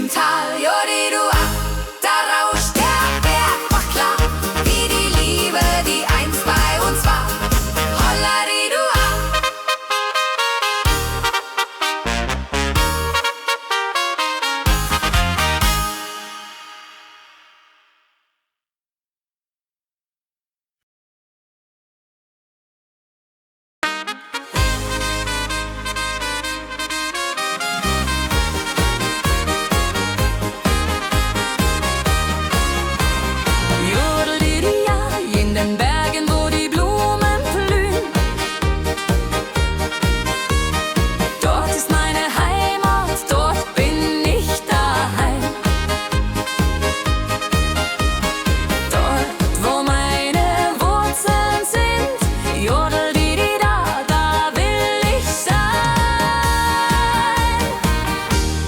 im Tal, Jodidu, da rauscht der Berg, macht klar, wie die Liebe, die einst bei uns war. Holladidu. In den Bergen, wo die Blumen blühen, dort ist meine Heimat, dort bin ich daheim. Dort, wo meine Wurzeln sind, Jodeldidida, da will ich sein.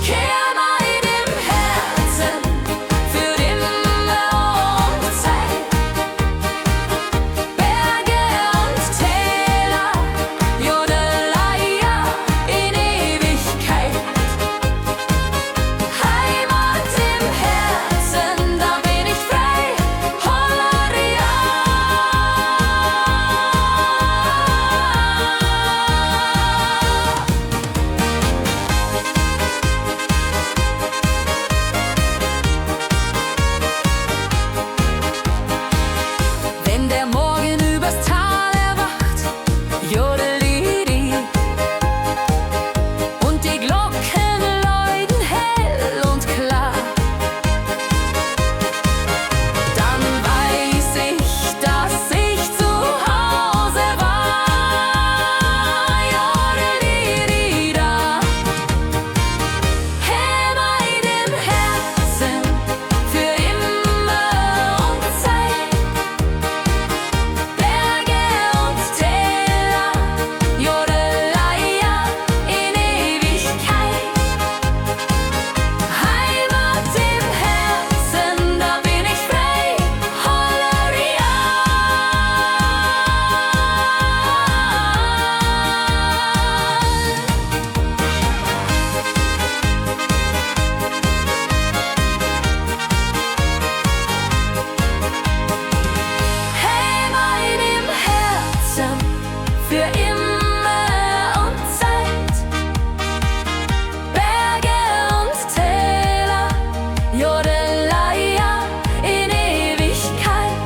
Kehr mein im Herzen für immer und Zeit. Berge und Täler, Jodeleia in Ewigkeit. Heimat im Herzen, da bin ich frei. Hollaria. Wenn der Morgen übers Tal erwacht, Jodelidi, und die Glocken läuten hell und klar, dann weiß ich, dass ich zu Hause war. Jodelidida, Heimat im Herzen für immer und Zeit. Berge und Täler, Jodeleia in Ewigkeit. Heimat im Herzen, da bin ich frei. Hollaria. Heimat im Herzen für immer und Zeit. Berge und Täler, Jodeleia in Ewigkeit.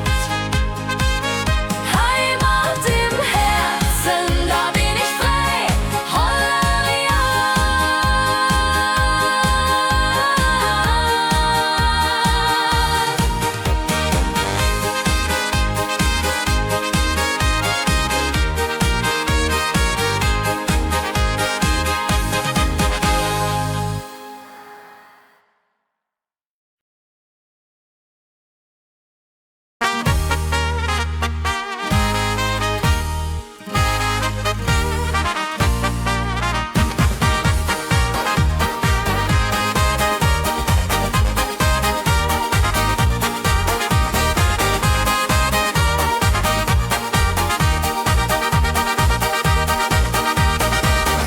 Heimat im Herzen, da bin ich frei. Hollaria.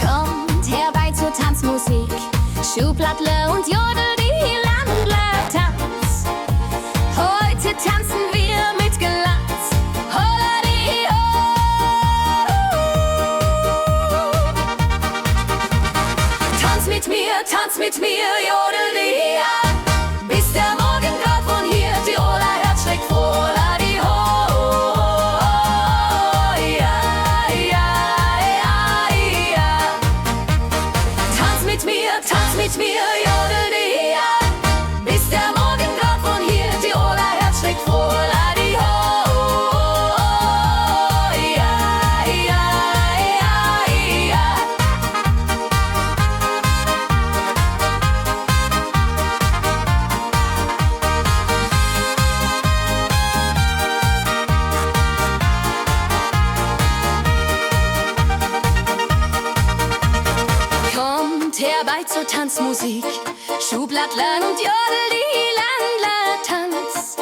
Kommt herbei zur Tanzmusik, Schuhplattle und Jodel, die Landler-Tanz. Heute tanzen wir mit Glanz. Holladi-ho. Tanz mit mir, Jodel-di-ja, bis der Morgengraut von hier Tiroler Herz schlägt vor. Holladi-ho. Ja, ja, ja, ja. Tanz mit mir, Jodel-di-ja, bis der Morgengraut von hier Tiroler Herz schlägt vor. Holladi-ho. Ja, ja, ja, ja. Kommt herbei zur Tanzmusik, Schuhblattlein und Jodel, die Landler-Tanz.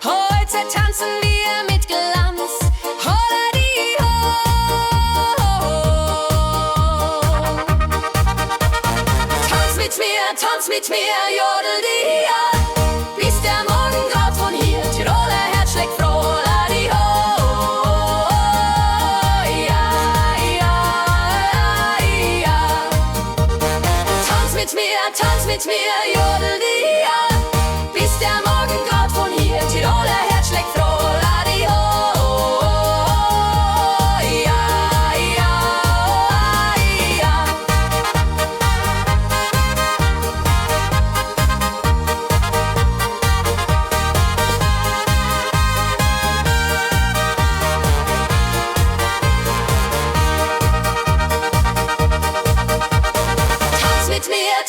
Heute tanzen wir mit Glanz. Holladi-ho. Tanz mit mit mir, Jodel-Dia, bis der Morgen graut von hier. Tiroler Herz schlägt froh, la-di-ho. Ja, ja, ja. Tanz mit mir, Jodel-Dia, bis der Morgen graut von hier. Tiroler Herz schlägt froh, la-di-ho. Ja, ja, ja.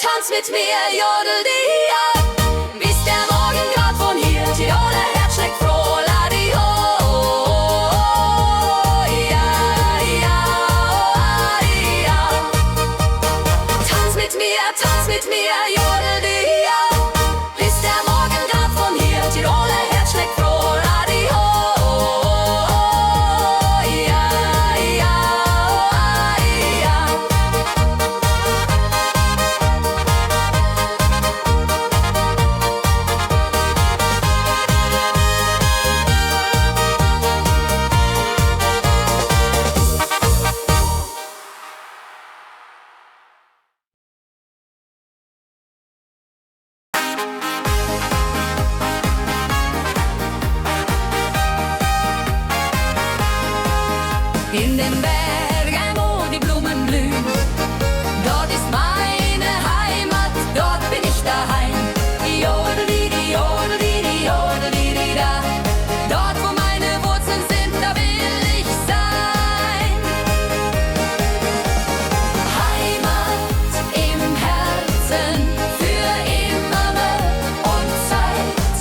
Tanz mit mir, Jodel-Dia, bis der Morgen graut von hier. Tiroler Herz schlägt froh, la-di-ho. Ja, ja, ja. Tanz mit mir, Jodel-Dia, bis der Morgen graut von hier. Tiroler Herz schlägt froh, la-di-ho. Ja, ja, ja. In den Bergen, wo die Blumen blühen, dort ist meine Heimat, dort bin ich daheim. Jodel-di-di, jodel-di-di, jodel-di-di-da. Dort, wo meine Wurzeln sind, da will ich sein. Heimat im Herzen, für immer und Zeit.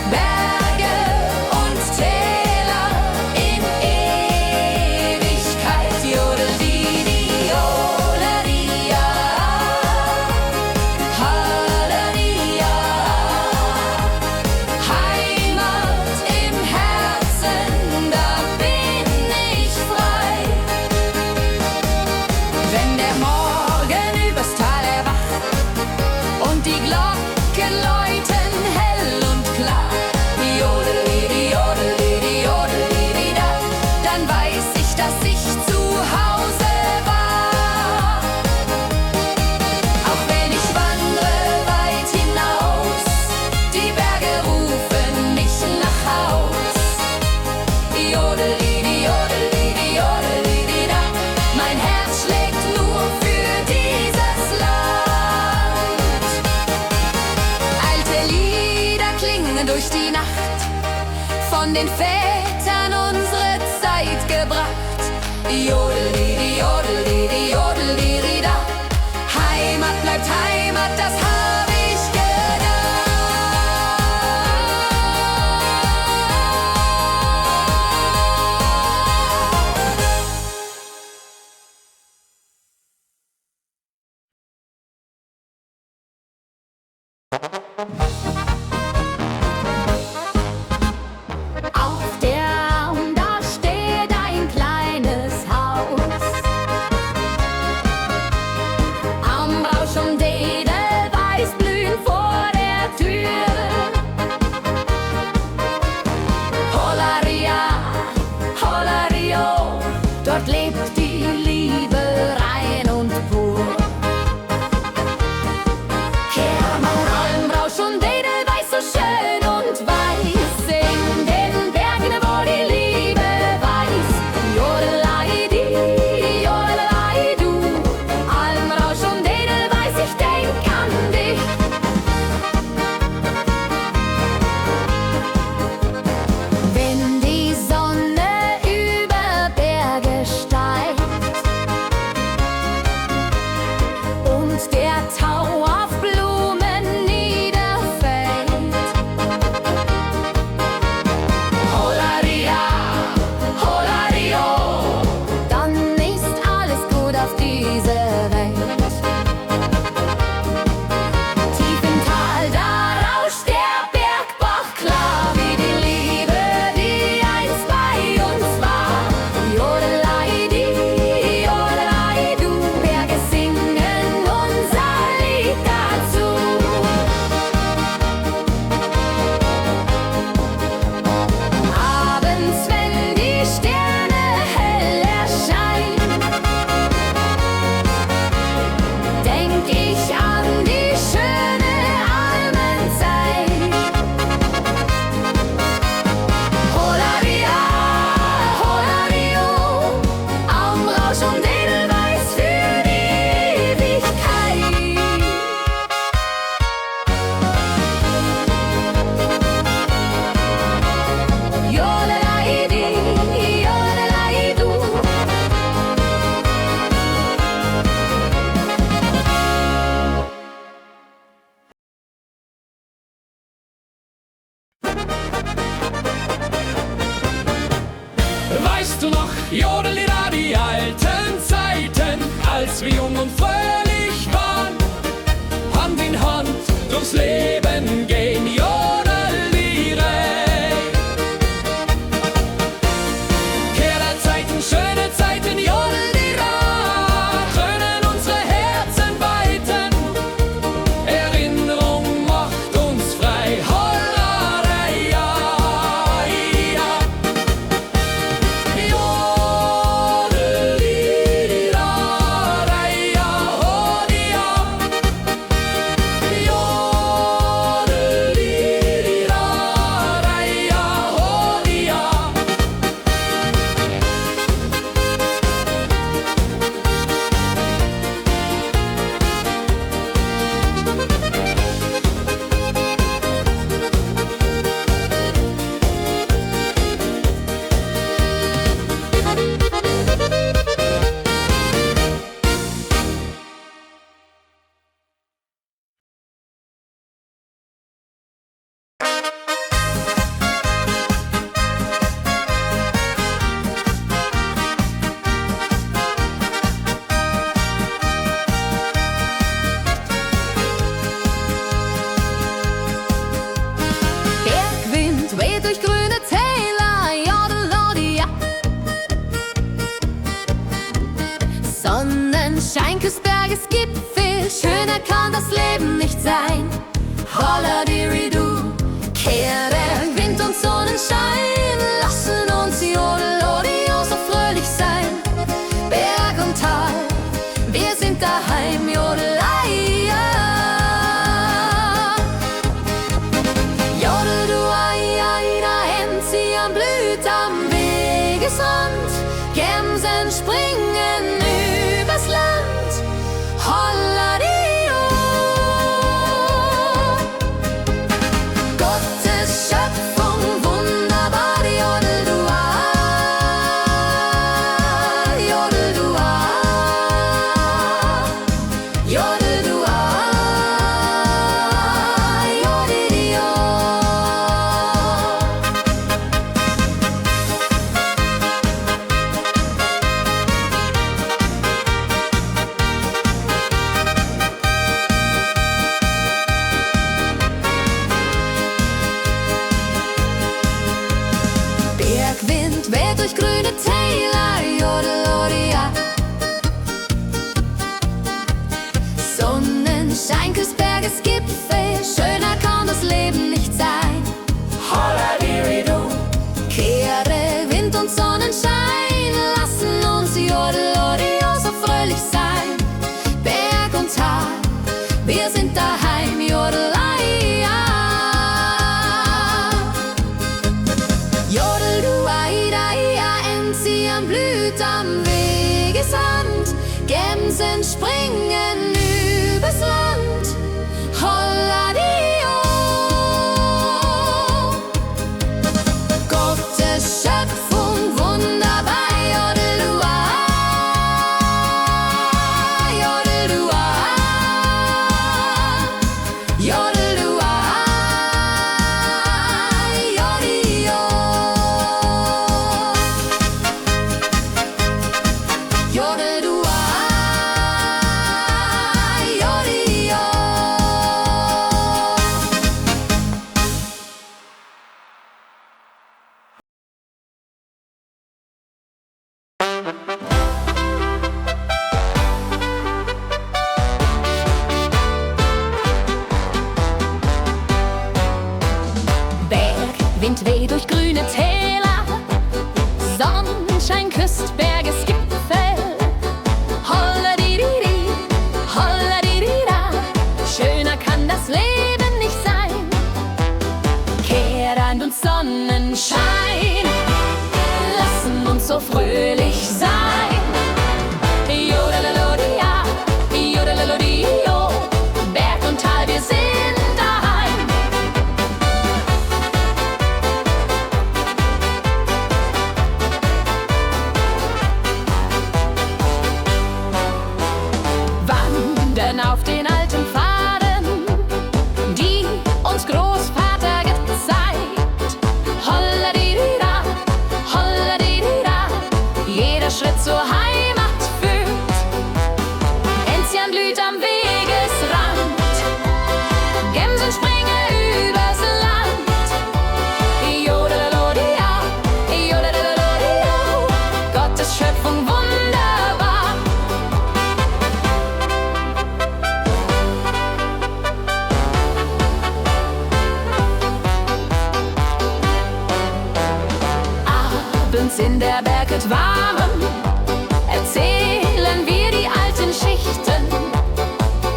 Berge und Täler in Ewigkeit. Jodel-di-di, jodel-di-ja. Halleluja. Heimat im Herzen, da bin ich frei. Wenn der Morgen übers Tal erwacht und die Glocken läuten hell und klar, Jodel-di-di, jodel-di-di, jodel-di-di-da, dann weiß ich, dass ich zu Hause war. Auch wenn ich wandre weit hinaus, die Berge rufen mich nach Haus. Jodel-di-di, jodel-di-di, jodel-di-di-da, mein Herz schlägt nur für dieses Land. Alte Lieder klingen durch die Nacht, von den Vätern unsere Zeit gebracht. Jodel-di-di, jodel-di-di, jodel-di-di-da, Heimat bleibt Heimat, das hab ich Auf der Aum, da steht ein kleines Haus. du noch, Jodelida, die alten Zeiten, als wir jung und fröhlich waren, Hand in Hand durchs Leben gehen, Jodelire. Kehrerzeiten, schöne Zeiten, Jodelira, können unsere Herzen weiten. Erinnerung macht uns frei, Hollareia. Jodelira, reia, hodia. Jodelira, reia, hodia. Bergwind weht durch grüne Täler, Jodelodia. Sonnenschein küsst Bergesgipfel, schöner kann das Leben nicht sein. Holladiridu, kehre Wind und Sonnenschein, lassen uns Jodelodia so fröhlich sein. Berg und Tal, wir sind daheim, Jodeleia. Jodel du Aida, Enzian blüht am Wegesrand, Gämsen springen übers Land, Holladio. Gottes Schöpfung wunderbar, Jodel du Jodel du Jodel du Jodidio. Bergwind weht durch grüne Täler, Jodelodia. Sonnenschein küsst Bergesgipfel, schöner kann das Leben nicht sein. Holladiridu, kehre Wind und Sonnenschein, lassen uns Jodelodia so fröhlich sein. Berg und Tal, wir sind daheim, Jodeleia. Jodel du Aida, Enzian blüht am Wegesrand, Gämsen springen übers Land, Holladio. Gottes Schöpfung wunderbar, Jodel du Jodel du Jodel du Jodidio. Jodel du Jodidio. Bergwind weht durch grüne Täler, Sonnenschein küsst Bergesgipfel. Holladididi, holladidida, schöner kann das Leben nicht sein. Kehrand und Sonnenschein lassen uns so fröhlich sein. Jodelalodia, jodelalodio, Berg und Tal, wir sind daheim. uns in der Berget warmen, erzählen wir die alten Schichten.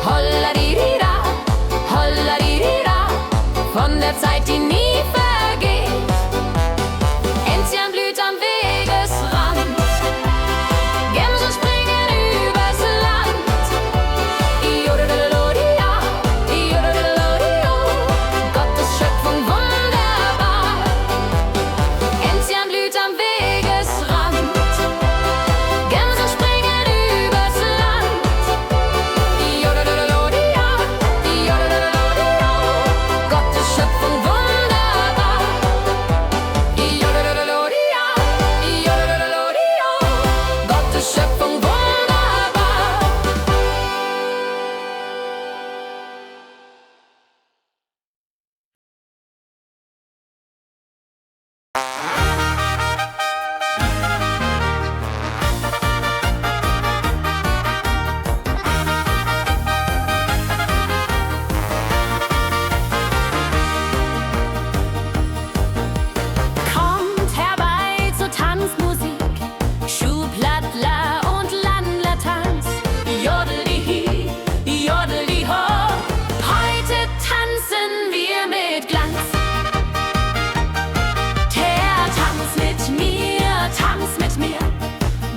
Holla-di-di-da, holla-di-di-da, von der Zeit, die nie vergeht. Enzian blüht am Wegesrand, Gämsen springen übers Land. Jodelelodi-ja, jodelelodi-jo, Gottes Schöpfung wunderbar. Enzian blüht am Wegesrand, Gämsen springen übers Land. Jodelelodi-ja, jodelelodi-jo, Gottes Schöpfung wunderbar. Jodelelodi-ja, jodelelodi-jo, Gottes Schöpfung wunderbar. Kommt herbei zur Tanzmusik, Schuhplattler und Landlertanz. Jodel-di-hi, jodel-di-ho, heute tanzen wir mit Glanz. Tanz mit mir,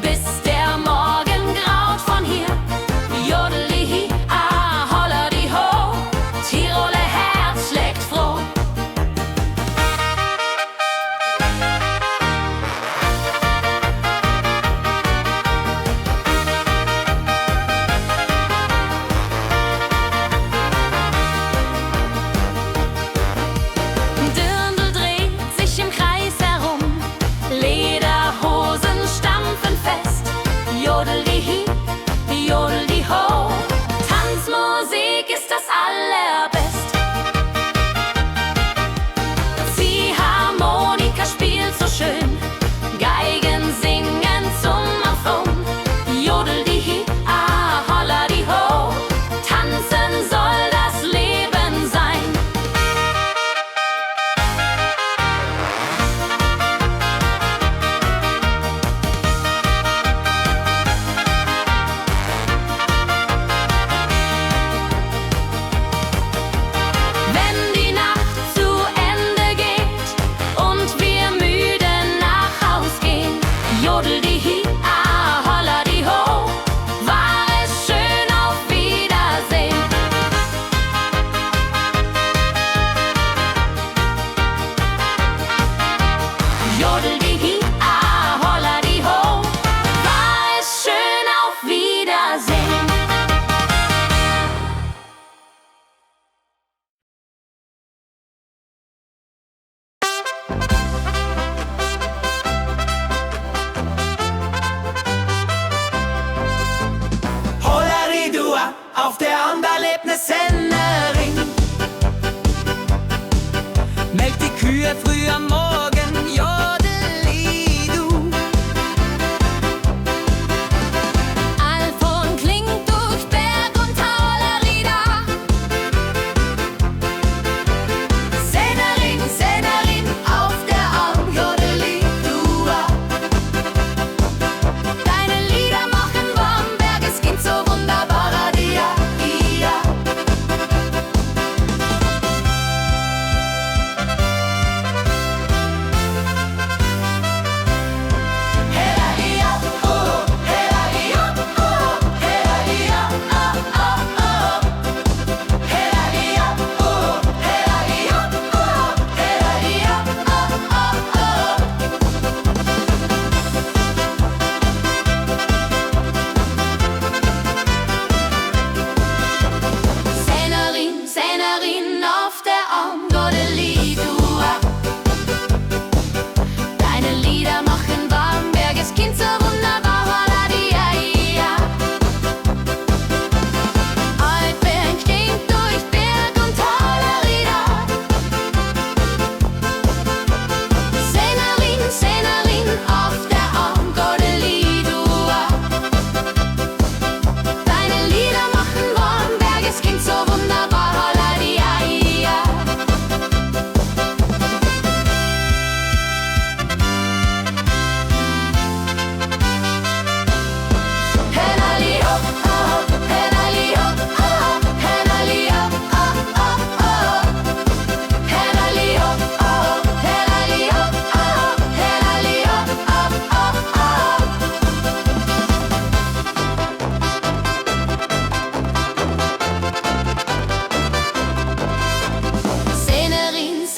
bis der Morgen graut von hier. Jodel-di-hi, ah, holla-di-ho, Tiroler Herz schlägt froh. Dirndl dreht sich im Kreis herum, Lederhosen stampfen fest. Jodel-di-hi, jodel-di-ho, Tanzmusik ist das allerbest. Ziehharmonika spielt so schön, Geigen singen zum Affon. Jodel-di-hi, ah, holla-di-ho, tanzen soll das Leben sein. Wenn die Nacht zu Ende geht und wir müde nach Haus gehen. Jodel-di-hi, ah, holla-di-ho, war es schön, auf Wiedersehen. Jodel-di-hi, ah, holla-di-ho, war es schön, auf Wiedersehen. Holla-di-dua, auf der Ander lebt ne Sennerin. Melkt die Kühe früh am Morgen, jodeli-du. Alfon klingt durch Berg und Holla-di-da. Sennerin, Sennerin, auf der Alm, jodeli-dua. Deine Lieder machen Womberg, es klingt so wunderbar, adia, ia.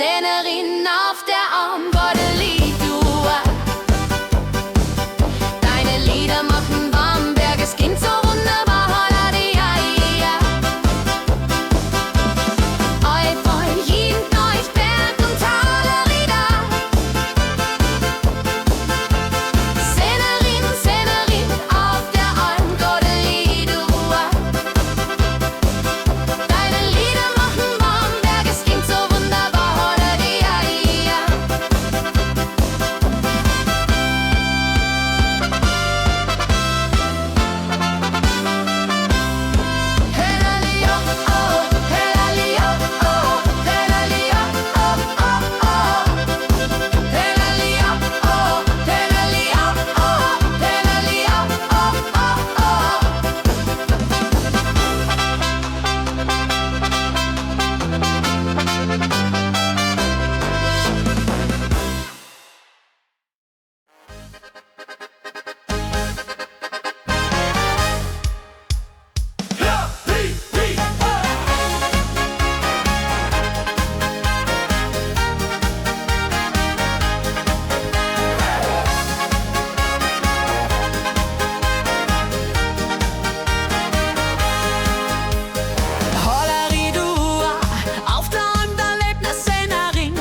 Szenerin auf der Armgordelidua. Deine Lieder machen warm, Berges Kind so wunderbar, holla die Eia. Eu von jeden euch Berg und Taler Lieder. Szenerin, Szenerin auf der Armgordelidua. Deine Lieder machen warm, Berges Kind so wunderbar, holla die Eia. Hellalio, oh, hellalio, oh, hellalio, oh, oh, oh. Hellalio, oh, hellalio, oh, hellalio, oh, oh, oh. Ja, hi, hi, Hollaridua, auf der Ander lebt ne Szenerin.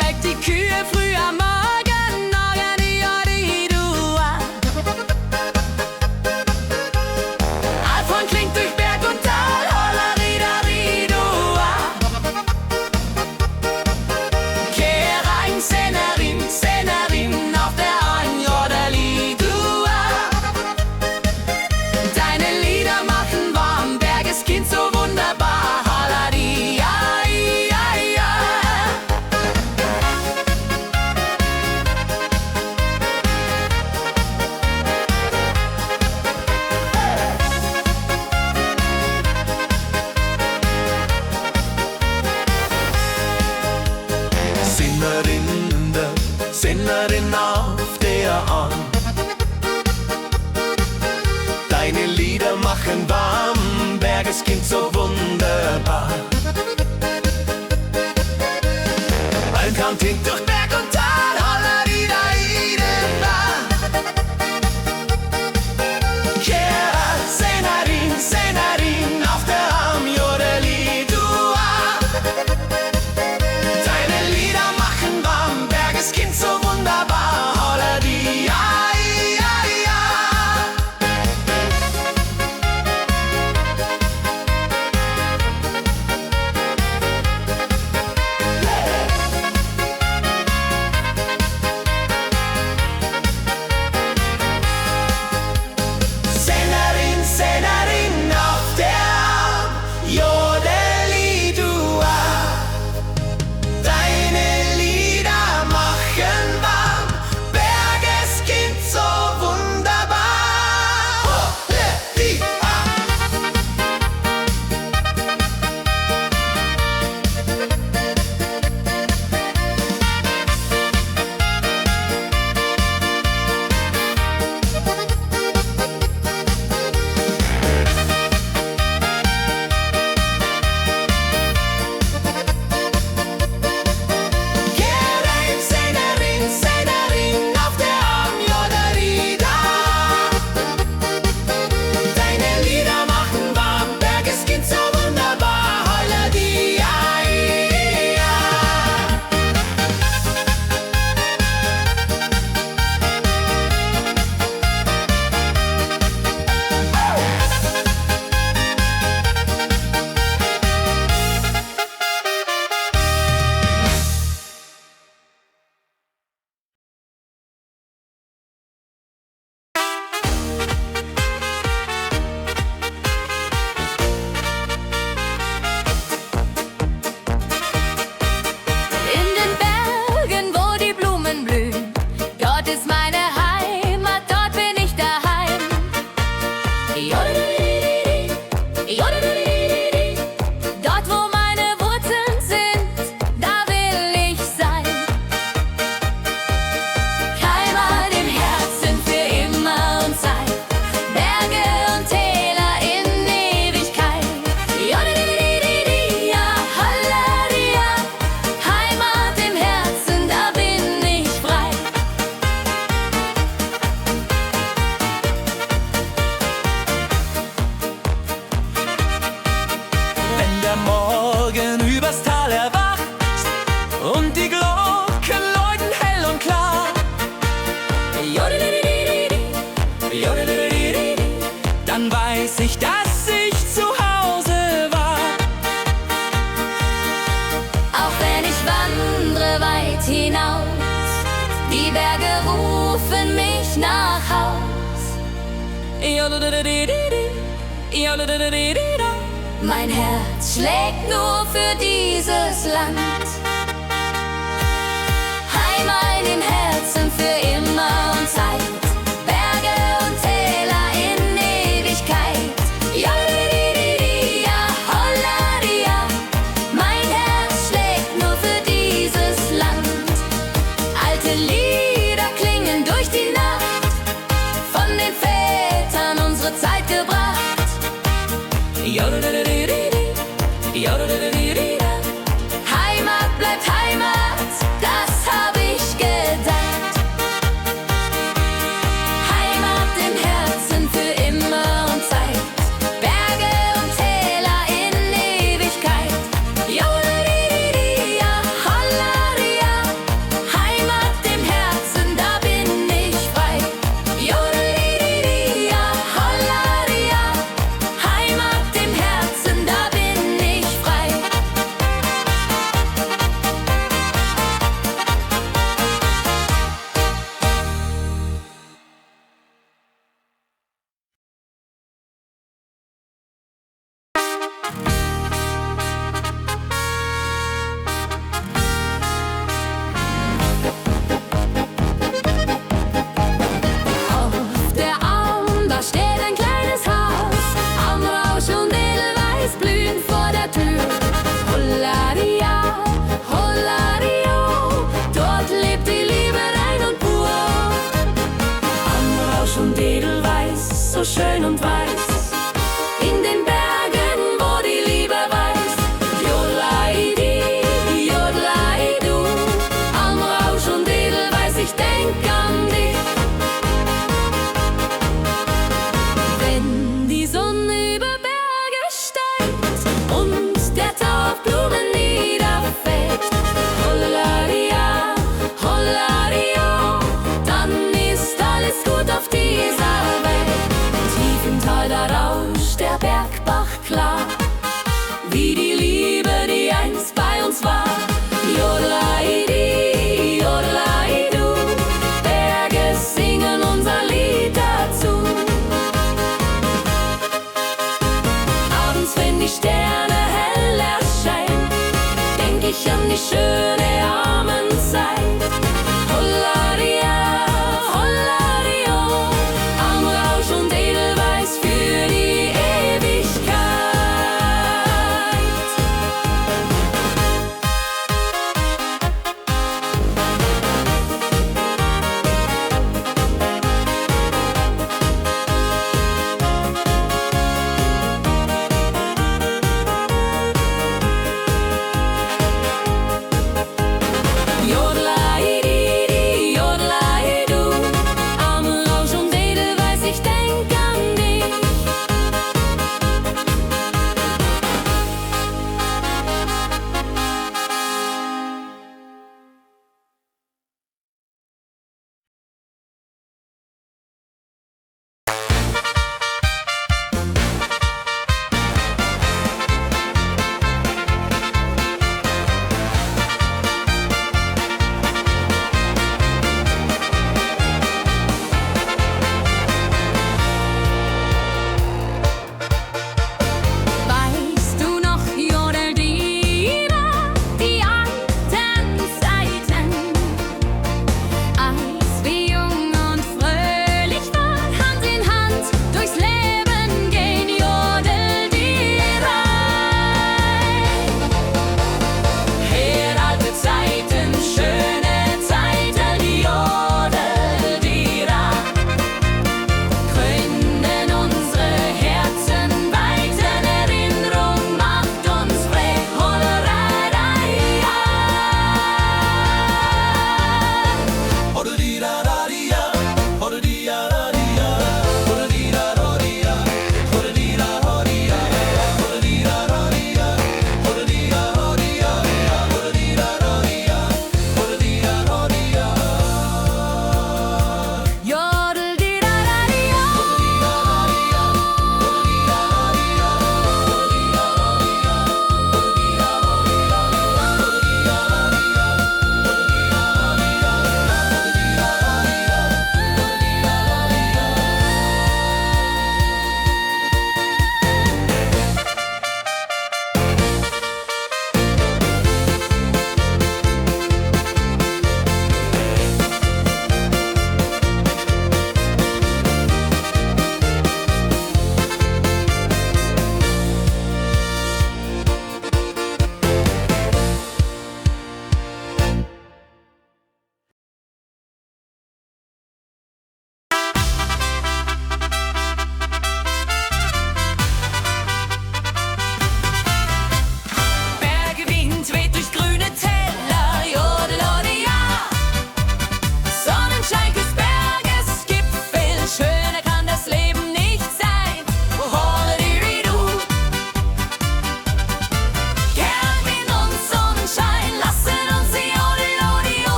Melkt die Kühe früh am Morgen, Hollaridua. Alfon klingt durch Berg und Tal, Hollaridaridua. Kehr rein, Szenerin, Szenerin auf der Anjordelidua. Deine Lieder machen warm, Berges Kind so wunderbar, holla die Eia. Sinnerin auf der Arm. Deine Lieder machen warm, Berges Kind so wunderbar. Ein Kampf durch Berg und Tal, holla die Eideba. Yeah, Szenerin, Szenerin auf der Armjordelidua. Deine Lieder machen warm, Berges Kind so wunderbar, holla die Eia. Morgen übers Tal erwacht und die Glocken läuten hell und klar. Dann weiß ich, dass ich zu Hause war. Auch wenn ich wandre weit hinaus, die Berge rufen mich nach Haus. Mein Herz schlägt nur für dieses Land. Heimat im Herzen für immer und Zeit, Berge und Täler in Ewigkeit. Ja, hollaria, mein Herz schlägt nur für dieses Land. Alte Lieder klingen durch die Nacht, von den Vätern unsere Zeit gebracht. Heimat bleibt Heimat, das hab ich gedacht. Heimat im Herzen für immer und Zeit, Berge und Täler in Ewigkeit. Hollaria, Heimat im Herzen, da bin ich frei. Hollaria, Heimat im Herzen, da bin ich frei. Auf der Aum, da steht ein kleines Haus, Almrausch und Edelweiß blühen vor der Tür. Hollaria, hollario, dort lebt die Liebe rein und pur. Almrausch und Edelweiß, so schön und weiß, in den Bergen, wo die Liebe weiß. Jodlai-di, jodlai-du, Almrausch und Edelweiß, ich denk an dich. Wenn die Sonne über Berge steigt und der Tau auf Blumen niederfällt, hollaria, hollario, dann ist alles gut auf dieser Welt. Tief im Tal, da rauscht der Bergbach klar, wie die Liebe, die einst bei uns war. Jodlai-di, jodlai-du, Berge singen unser Lied dazu. Abends, wenn die Sterne hell erscheinen, denk ich an die schöne Abendszeit. Hollaria, hollario, Almrausch und Edelweiß für die Ewigkeit.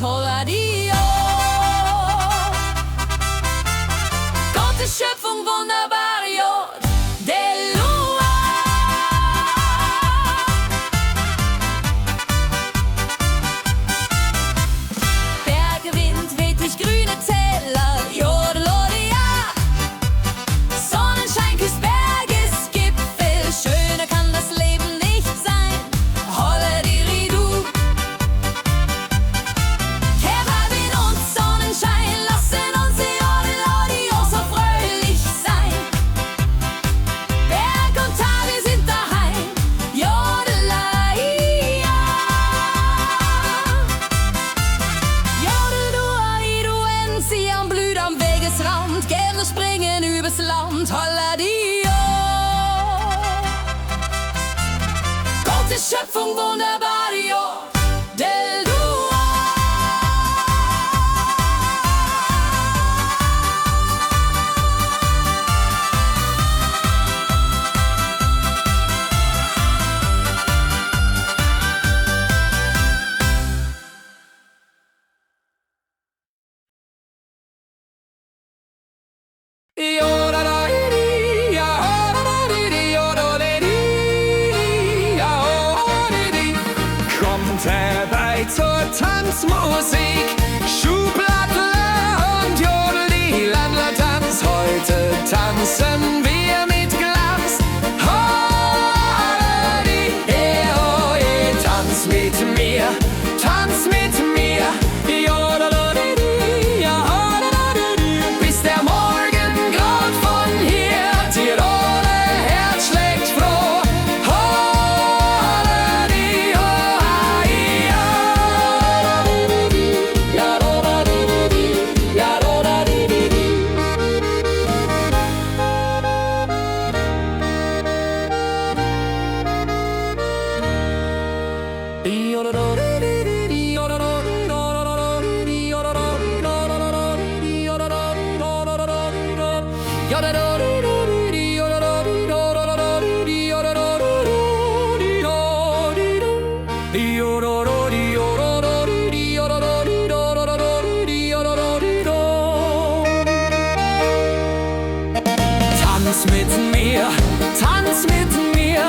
holla die Gottes Schöpfung wunderbar, Jod der Lua. Bergewind weht durch grüne Täler, Jodelodia. Sonnenschein küsst Bergesgipfel, schöner kann das Leben nicht sein. Holla-di-ri-du. Kehrhalbin und Sonnenschein lassen uns Jodelodi so fröhlich sein. Berg und Tal, wir sind daheim, Jodelei-ja. Jodel-du-ai-du, sie am Blüt am Wegesrand, gerne springen übers Land, holla-di-o. Gottes Schöpfung wunderbar, Jodel Dua. Kommt herbei zur Tanzmusik, Schuhplatte und Jodel, die Landlertanz. Heute tanzen wir mit Glanz. Holla-di, oh, tanz mit mir, tanz mit mir. Jodelodi, ja, holla-di, bis der Morgengraut von hier. Tiroler Herz schlägt froh. Holla-di, oh, ai, ja, do-da-di-di-di, ja, do-da-di-di-di. Tanz mit mir, tanz mit mir.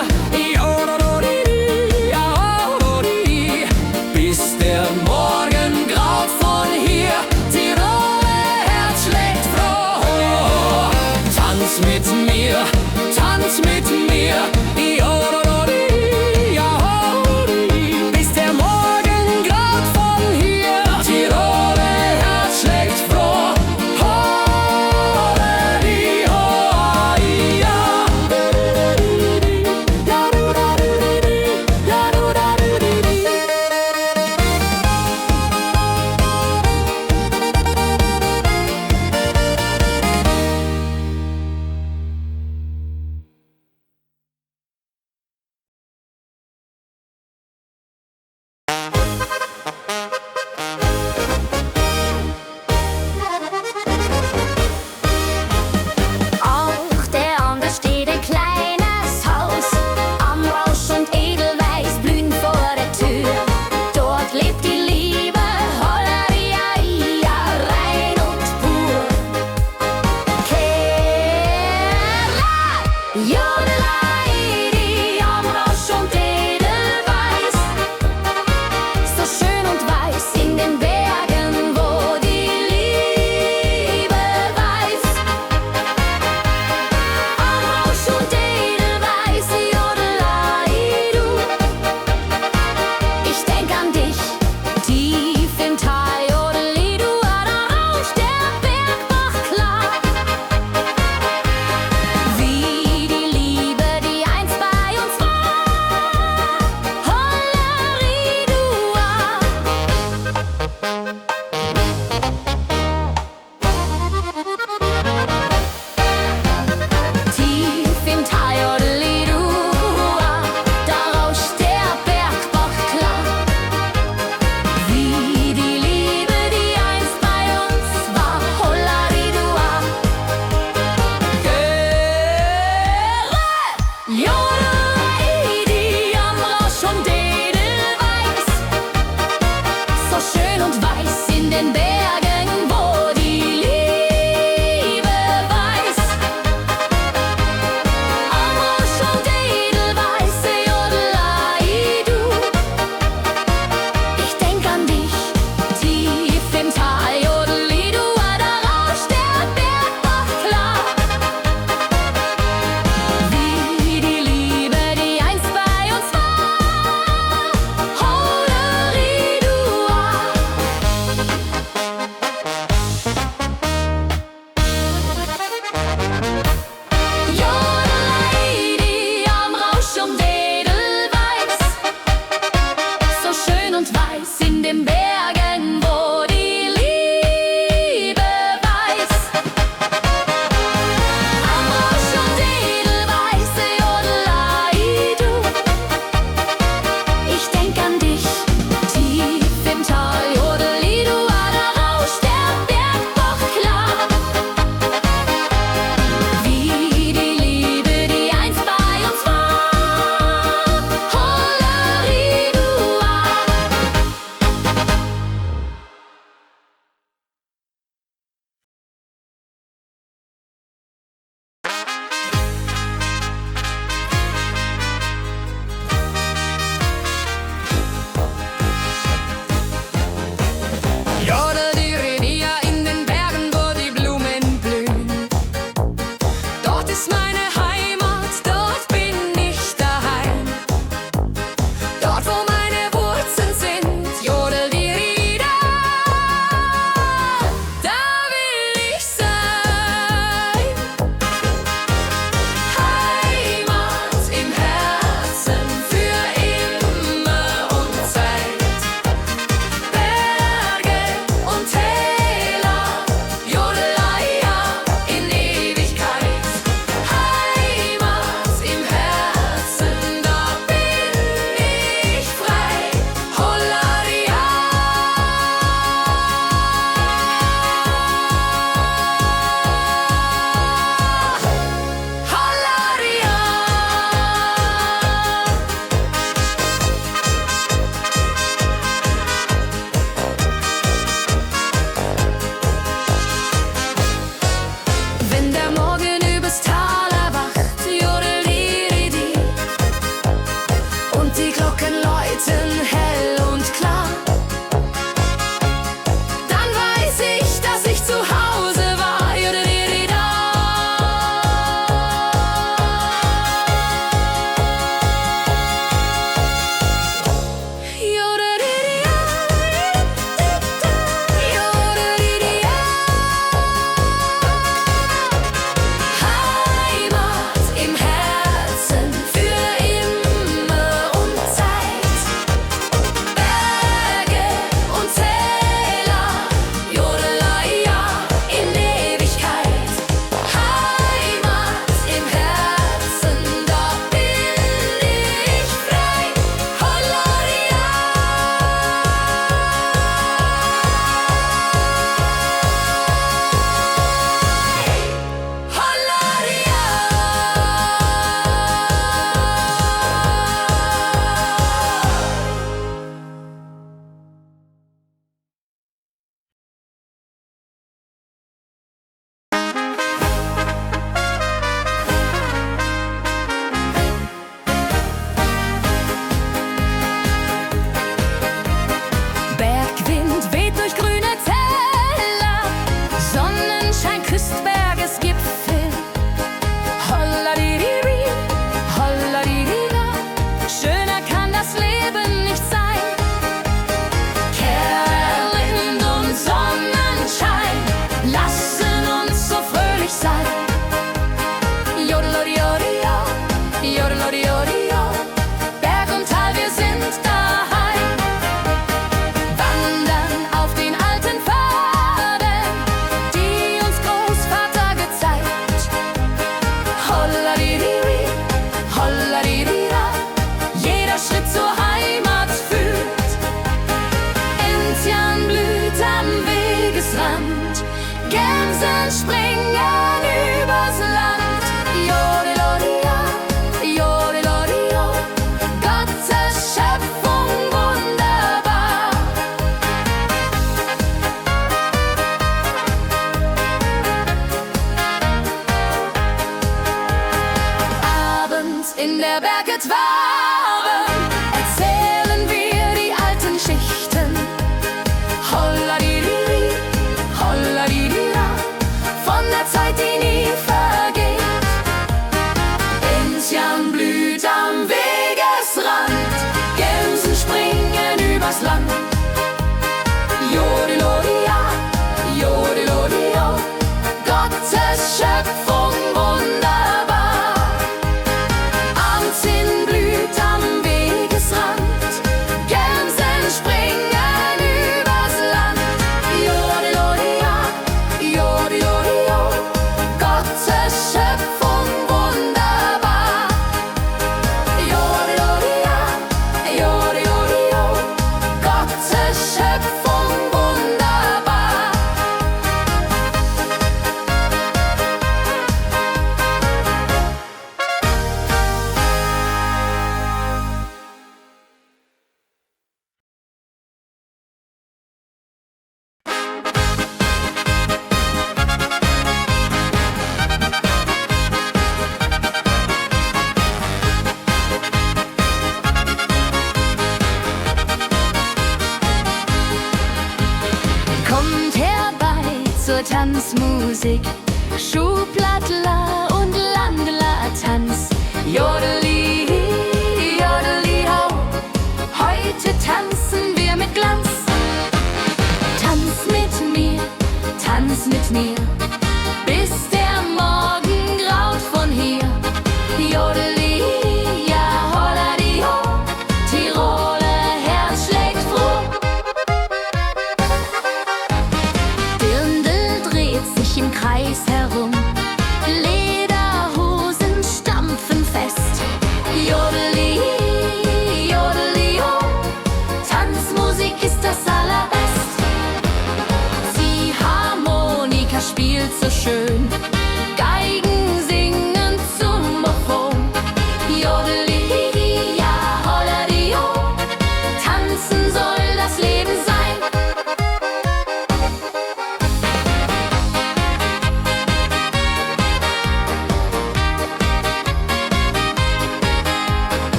Lebensmusik.